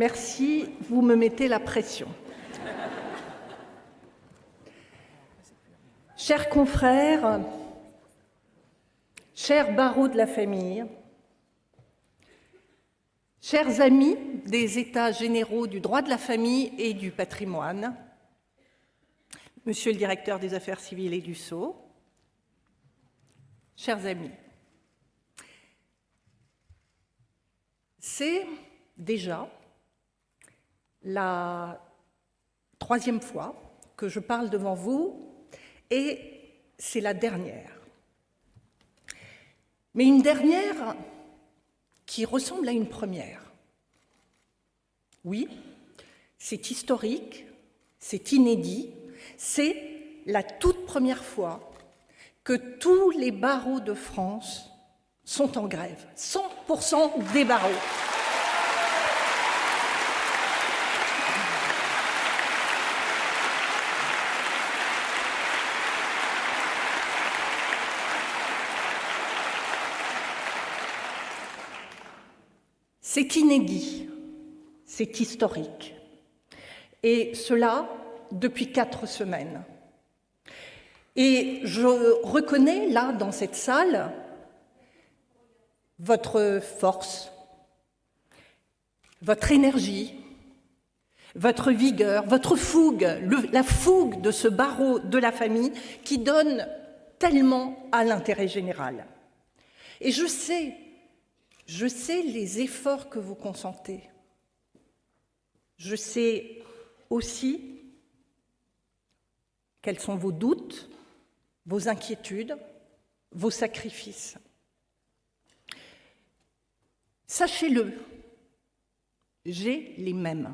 Merci, vous me mettez la pression. Chers confrères, chers barreaux de la famille, chers amis des États généraux du droit de la famille et du patrimoine, Monsieur le directeur des affaires civiles et du Sceau, chers amis, c'est déjà la troisième fois que je parle devant vous et c'est la dernière. Mais une dernière qui ressemble à une première. Oui, c'est historique, c'est inédit, c'est la toute première fois que tous les barreaux de France sont en grève, 100% des barreaux. C'est inédit, c'est historique, et cela depuis 4 semaines. Et je reconnais là, dans cette salle, votre force, votre énergie, votre vigueur, votre fougue, la fougue de ce barreau de la famille qui donne tellement à l'intérêt général. Et je sais les efforts que vous consentez. Je sais aussi quels sont vos doutes, vos inquiétudes, vos sacrifices. Sachez-le, j'ai les mêmes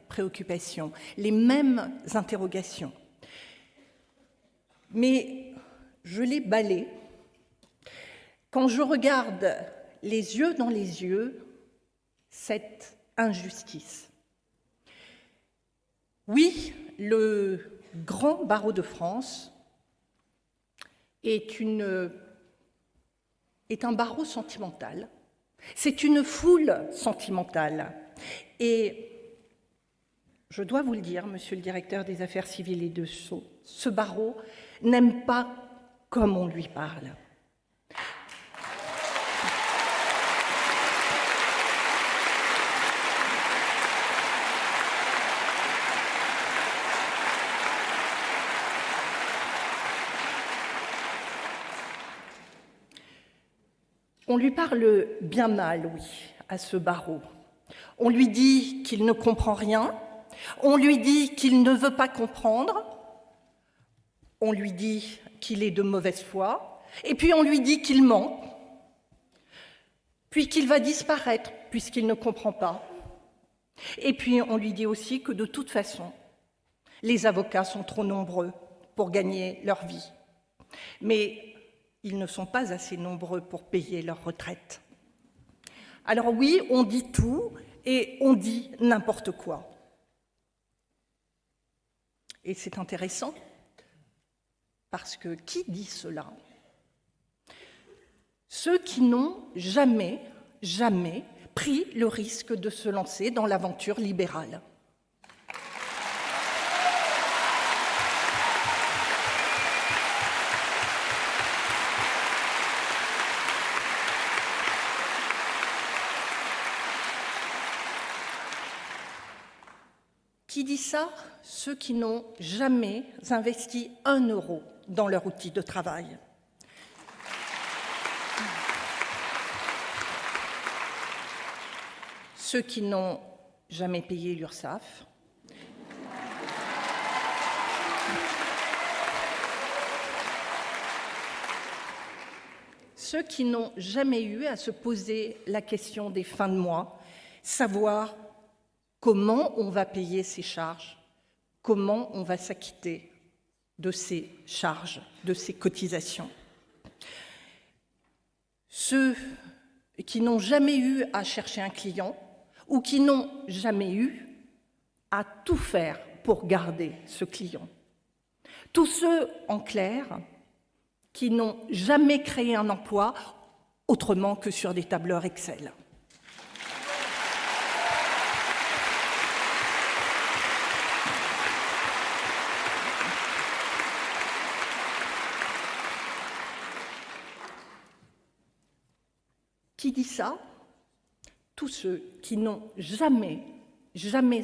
préoccupations, les mêmes interrogations. Mais je les balaie quand je regarde les yeux dans les yeux cette injustice. Oui, le grand barreau de France est un barreau sentimental. C'est une foule sentimentale. Et je dois vous le dire, Monsieur le directeur des affaires civiles et de Sceau, ce barreau n'aime pas comme on lui parle. On lui parle bien mal, oui, à ce barreau. On lui dit qu'il ne comprend rien, on lui dit qu'il ne veut pas comprendre, on lui dit qu'il est de mauvaise foi, et puis on lui dit qu'il ment, puis qu'il va disparaître puisqu'il ne comprend pas. Et puis on lui dit aussi que de toute façon, les avocats sont trop nombreux pour gagner leur vie. Mais ils ne sont pas assez nombreux pour payer leur retraite. Alors oui, on dit tout et on dit n'importe quoi. Et c'est intéressant, parce que qui dit cela? Ceux qui n'ont jamais pris le risque de se lancer dans l'aventure libérale. Qui dit ça? Ceux qui n'ont jamais investi 1 euro dans leur outil de travail. Ceux qui n'ont jamais payé l'URSSAF. Ceux qui n'ont jamais eu à se poser la question des fins de mois, savoir comment on va payer ces charges, comment on va s'acquitter de ces charges, de ces cotisations. Ceux qui n'ont jamais eu à chercher un client ou qui n'ont jamais eu à tout faire pour garder ce client. Tous ceux, en clair, qui n'ont jamais créé un emploi autrement que sur des tableurs Excel. dit ça? Tous ceux qui n'ont jamais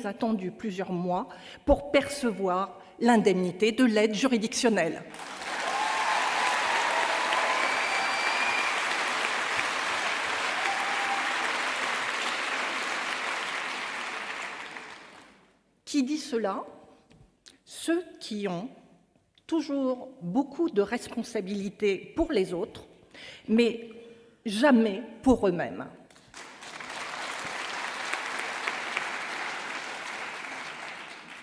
attendu plusieurs mois pour percevoir l'indemnité de l'aide juridictionnelle. Qui dit cela? Ceux qui ont toujours beaucoup de responsabilités pour les autres, mais jamais pour eux-mêmes.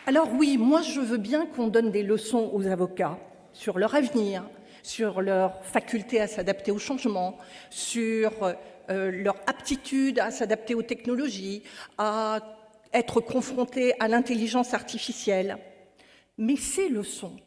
Alors oui, moi je veux bien qu'on donne des leçons aux avocats sur leur avenir, sur leur faculté à s'adapter au changement, sur leur aptitude à s'adapter aux technologies, à être confrontés à l'intelligence artificielle. Mais ces leçons,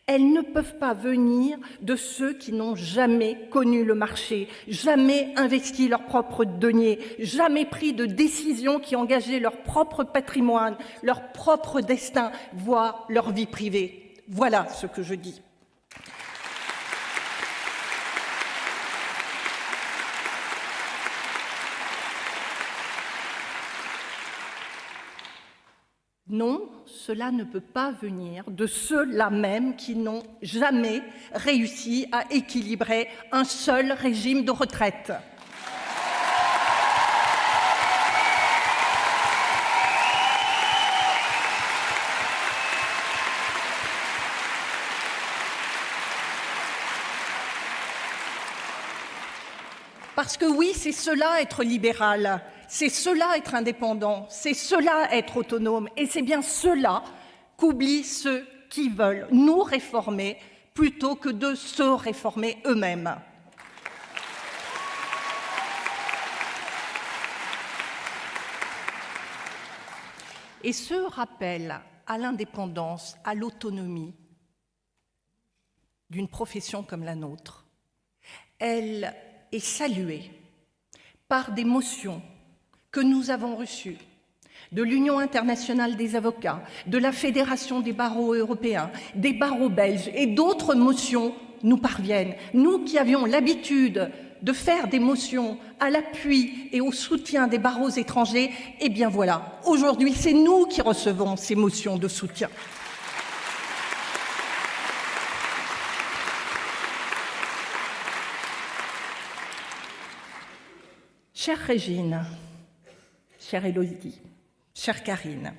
elles ne peuvent pas venir de ceux qui n'ont jamais connu le marché, jamais investi leur propre denier, jamais pris de décisions qui engageaient leur propre patrimoine, leur propre destin, voire leur vie privée. Voilà ce que je dis. Non, cela ne peut pas venir de ceux-là même qui n'ont jamais réussi à équilibrer un seul régime de retraite. Parce que oui, c'est cela être libéral. C'est cela être indépendant, c'est cela être autonome, et c'est bien cela qu'oublient ceux qui veulent nous réformer plutôt que de se réformer eux-mêmes. Et ce rappel à l'indépendance, à l'autonomie d'une profession comme la nôtre, elle est saluée par des motions que nous avons reçues de l'Union internationale des avocats, de la Fédération des barreaux européens, des barreaux belges et d'autres motions nous parviennent. Nous qui avions l'habitude de faire des motions à l'appui et au soutien des barreaux étrangers, eh bien voilà, aujourd'hui c'est nous qui recevons ces motions de soutien. Chère Régine, chère Élodie, chère Karine,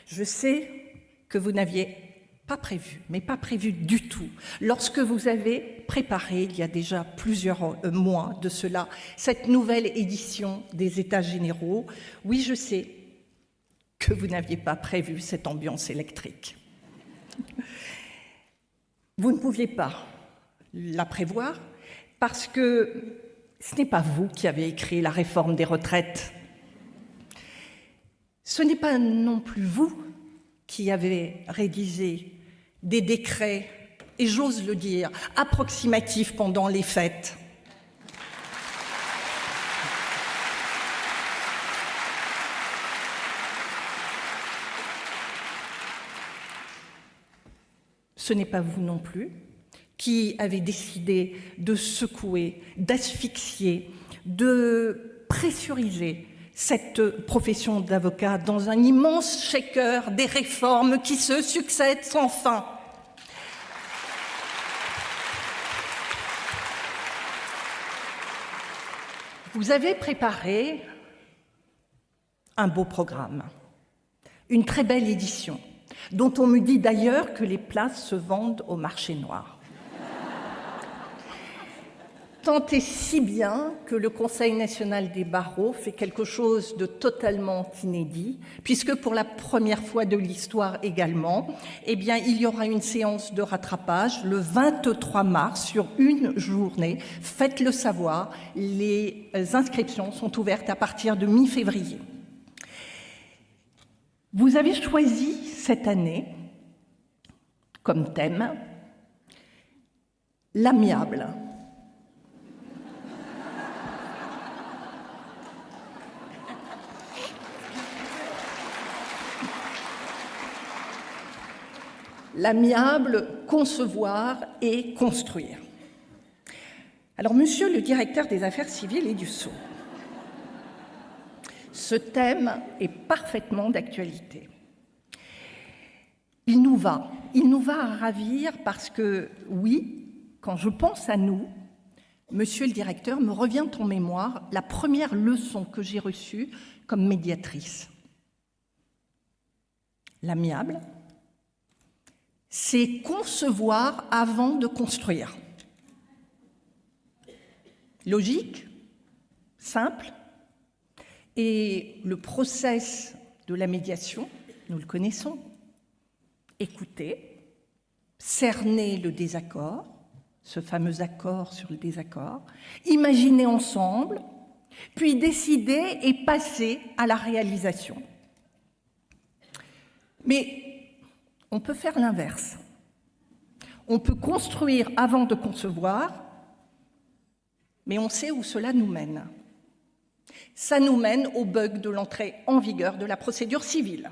je sais que vous n'aviez pas prévu, mais pas prévu du tout, lorsque vous avez préparé, il y a déjà plusieurs mois de cela, cette nouvelle édition des États généraux. Oui, je sais que vous n'aviez pas prévu cette ambiance électrique. Vous ne pouviez pas la prévoir parce que ce n'est pas vous qui avez écrit la réforme des retraites. Ce n'est pas non plus vous qui avez rédigé des décrets, et j'ose le dire, approximatifs pendant les fêtes. Ce n'est pas vous non plus qui avez décidé de secouer, d'asphyxier, de pressuriser cette profession d'avocat dans un immense shaker des réformes qui se succèdent sans fin. Vous avez préparé un beau programme, une très belle édition, dont on me dit d'ailleurs que les places se vendent au marché noir. Tant et si bien que le Conseil national des barreaux fait quelque chose de totalement inédit, puisque pour la première fois de l'histoire également, eh bien, il y aura une séance de rattrapage le 23 mars sur une journée. Faites-le savoir, les inscriptions sont ouvertes à partir de mi-février. Vous avez choisi cette année comme thème l'amiable. L'amiable, concevoir et construire. Alors, monsieur le directeur des affaires civiles et du Sceau, ce thème est parfaitement d'actualité. Il nous va à ravir parce que, oui, quand je pense à nous, monsieur le directeur, me revient en mémoire la première leçon que j'ai reçue comme médiatrice. L'amiable, c'est concevoir avant de construire. Logique, simple, et le process de la médiation, nous le connaissons. Écouter, cerner le désaccord, ce fameux accord sur le désaccord, imaginer ensemble, puis décider et passer à la réalisation. Mais on peut faire l'inverse. On peut construire avant de concevoir, mais on sait où cela nous mène. Ça nous mène au bug de l'entrée en vigueur de la procédure civile.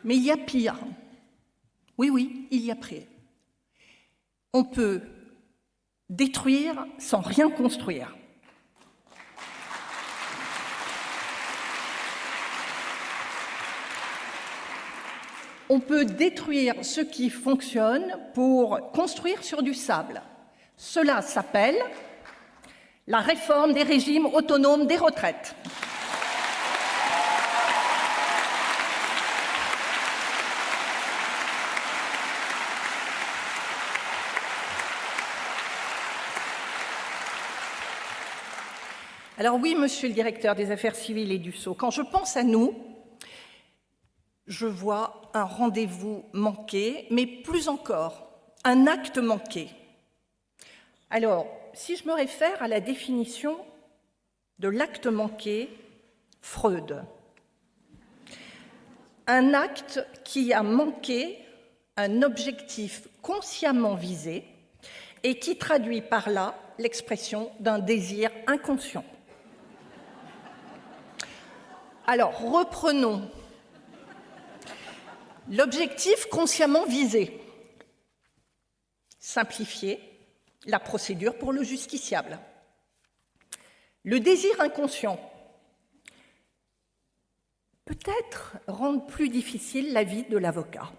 Mais il y a pire. Oui, il y a pire. On peut détruire sans rien construire. On peut détruire ce qui fonctionne pour construire sur du sable. Cela s'appelle la réforme des régimes autonomes des retraites. Alors oui, monsieur le directeur des affaires civiles et du Sceau, quand je pense à nous, je vois un rendez-vous manqué, mais plus encore, un acte manqué. Alors, si je me réfère à la définition de l'acte manqué, Freud, un acte qui a manqué un objectif consciemment visé et qui traduit par là l'expression d'un désir inconscient. Alors, reprenons. L'objectif consciemment visé, simplifier la procédure pour le justiciable. Le désir inconscient, peut-être rendre plus difficile la vie de l'avocat.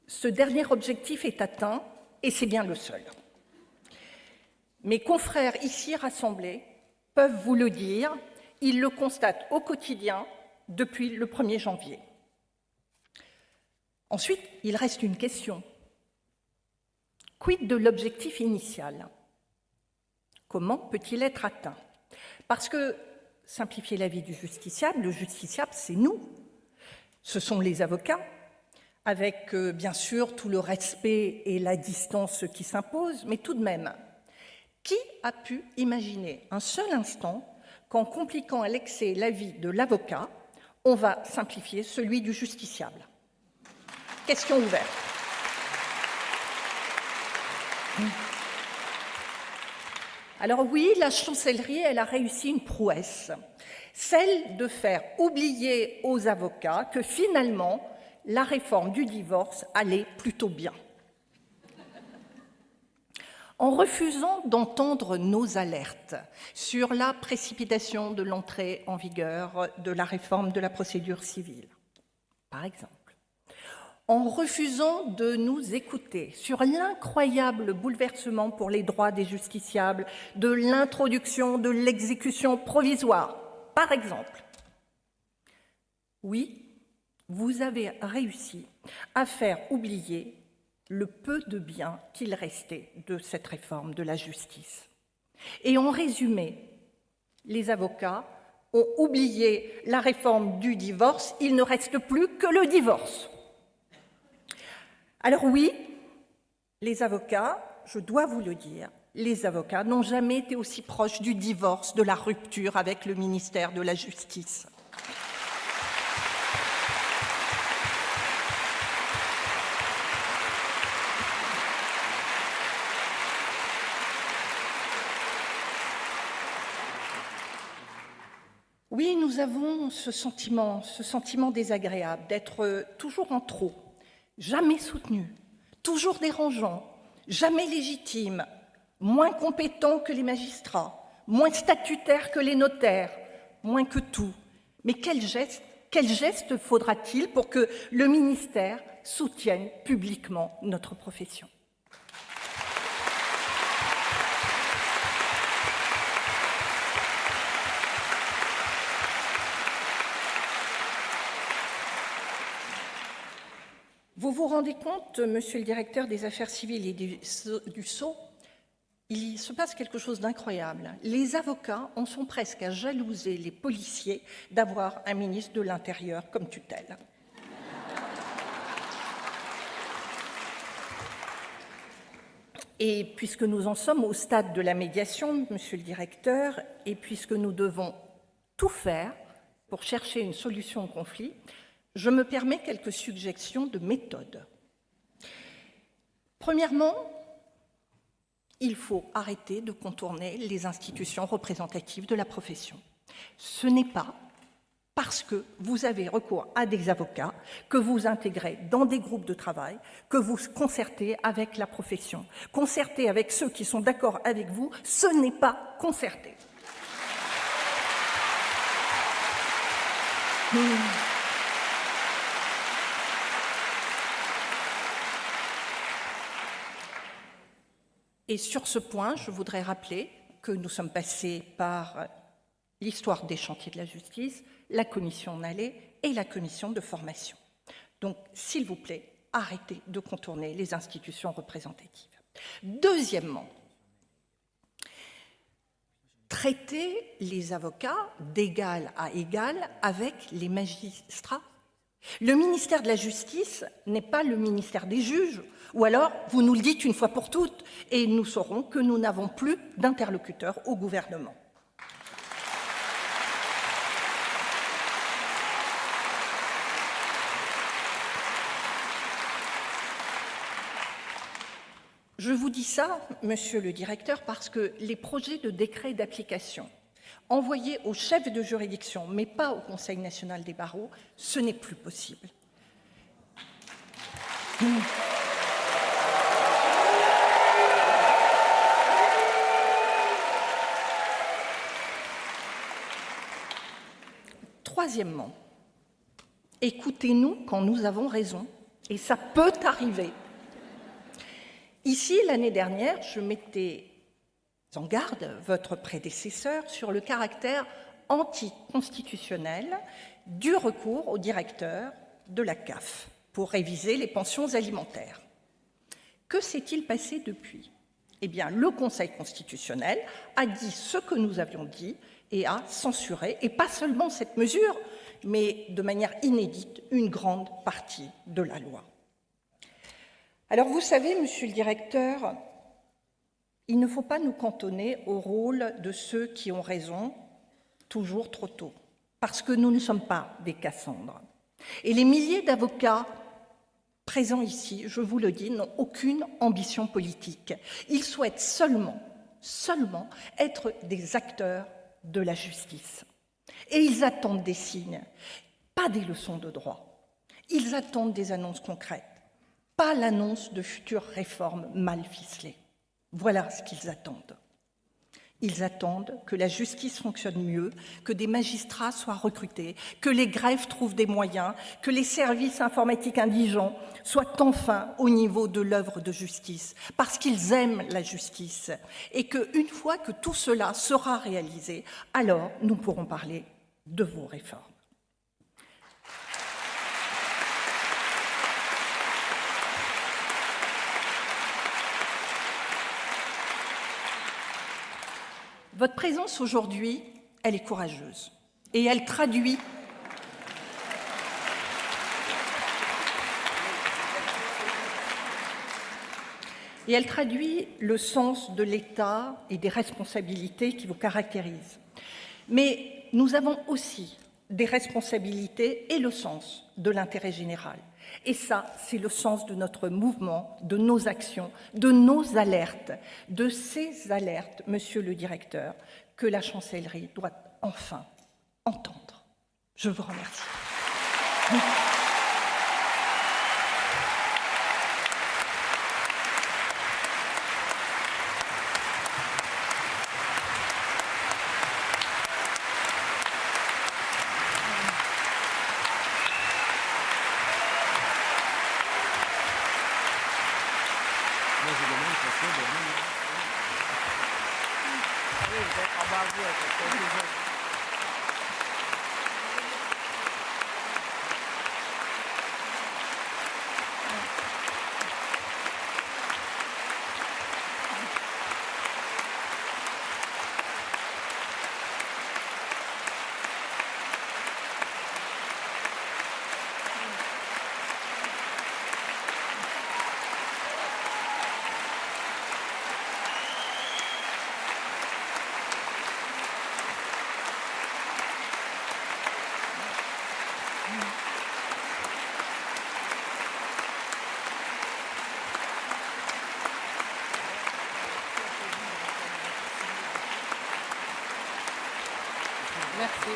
Ce dernier objectif est atteint, et c'est bien le seul. Mes confrères ici rassemblés peuvent vous le dire, ils le constatent au quotidien depuis le 1er janvier. Ensuite, il reste une question. Quid de l'objectif initial? Comment peut-il être atteint? Parce que simplifier la vie du justiciable, le justiciable, c'est nous. Ce sont les avocats, avec bien sûr tout le respect et la distance qui s'imposent, mais tout de même, qui a pu imaginer un seul instant qu'en compliquant à l'excès la vie de l'avocat, on va simplifier celui du justiciable? Question ouverte. Alors oui, la chancellerie, elle a réussi une prouesse, celle de faire oublier aux avocats que finalement, la réforme du divorce allait plutôt bien. En refusant d'entendre nos alertes sur la précipitation de l'entrée en vigueur de la réforme de la procédure civile, par exemple, en refusant de nous écouter sur l'incroyable bouleversement pour les droits des justiciables de l'introduction de l'exécution provisoire, par exemple, oui, vous avez réussi à faire oublier le peu de bien qu'il restait de cette réforme de la justice. Et en résumé, les avocats ont oublié la réforme du divorce, il ne reste plus que le divorce. Alors oui, les avocats, je dois vous le dire, les avocats n'ont jamais été aussi proches du divorce, de la rupture avec le ministère de la Justice. Oui, nous avons ce sentiment désagréable d'être toujours en trop, jamais soutenu, toujours dérangeant, jamais légitime, moins compétent que les magistrats, moins statutaire que les notaires, moins que tout. Mais quel geste faudra-t-il pour que le ministère soutienne publiquement notre profession ? Vous vous rendez compte, monsieur le directeur des affaires civiles et du Sceau, il se passe quelque chose d'incroyable. Les avocats en sont presque à jalouser les policiers d'avoir un ministre de l'Intérieur comme tutelle. Et puisque nous en sommes au stade de la médiation, monsieur le directeur, et puisque nous devons tout faire pour chercher une solution au conflit, je me permets quelques suggestions de méthode. Premièrement, il faut arrêter de contourner les institutions représentatives de la profession. Ce n'est pas parce que vous avez recours à des avocats que vous intégrez dans des groupes de travail, que vous concertez avec la profession. Concerter avec ceux qui sont d'accord avec vous, ce n'est pas concerter. Et sur ce point, je voudrais rappeler que nous sommes passés par l'histoire des chantiers de la justice, la commission Nallet et la commission de formation. Donc, s'il vous plaît, arrêtez de contourner les institutions représentatives. Deuxièmement, traitez les avocats d'égal à égal avec les magistrats. Le ministère de la Justice n'est pas le ministère des juges, ou alors vous nous le dites une fois pour toutes, et nous saurons que nous n'avons plus d'interlocuteurs au gouvernement. Je vous dis ça, monsieur le directeur, parce que les projets de décret d'application envoyés aux chefs de juridiction, mais pas au Conseil national des barreaux, ce n'est plus possible. Troisièmement, écoutez-nous quand nous avons raison, et ça peut arriver. Ici, l'année dernière, je mettais en garde votre prédécesseur sur le caractère anticonstitutionnel du recours au directeur de la CAF pour réviser les pensions alimentaires. Que s'est-il passé depuis ? Eh bien, le Conseil constitutionnel a dit ce que nous avions dit et a censuré, et pas seulement cette mesure, mais de manière inédite, une grande partie de la loi. Alors, vous savez, monsieur le directeur, il ne faut pas nous cantonner au rôle de ceux qui ont raison toujours trop tôt, parce que nous ne sommes pas des Cassandres. Et les milliers d'avocats présents ici, je vous le dis, n'ont aucune ambition politique. Ils souhaitent seulement être des acteurs de la justice. Et ils attendent des signes, pas des leçons de droit. Ils attendent des annonces concrètes, pas l'annonce de futures réformes mal ficelées. Voilà ce qu'ils attendent. Ils attendent que la justice fonctionne mieux, que des magistrats soient recrutés, que les greffes trouvent des moyens, que les services informatiques indigents soient enfin au niveau de l'œuvre de justice, parce qu'ils aiment la justice, et qu'une fois que tout cela sera réalisé, alors nous pourrons parler de vos réformes. Votre présence aujourd'hui, elle est courageuse et elle traduit le sens de l'État et des responsabilités qui vous caractérisent. Mais nous avons aussi des responsabilités et le sens de l'intérêt général. Et ça, c'est le sens de notre mouvement, de nos actions, de nos alertes, de ces alertes, monsieur le directeur, que la chancellerie doit enfin entendre. Je vous remercie. Merci.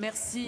Merci.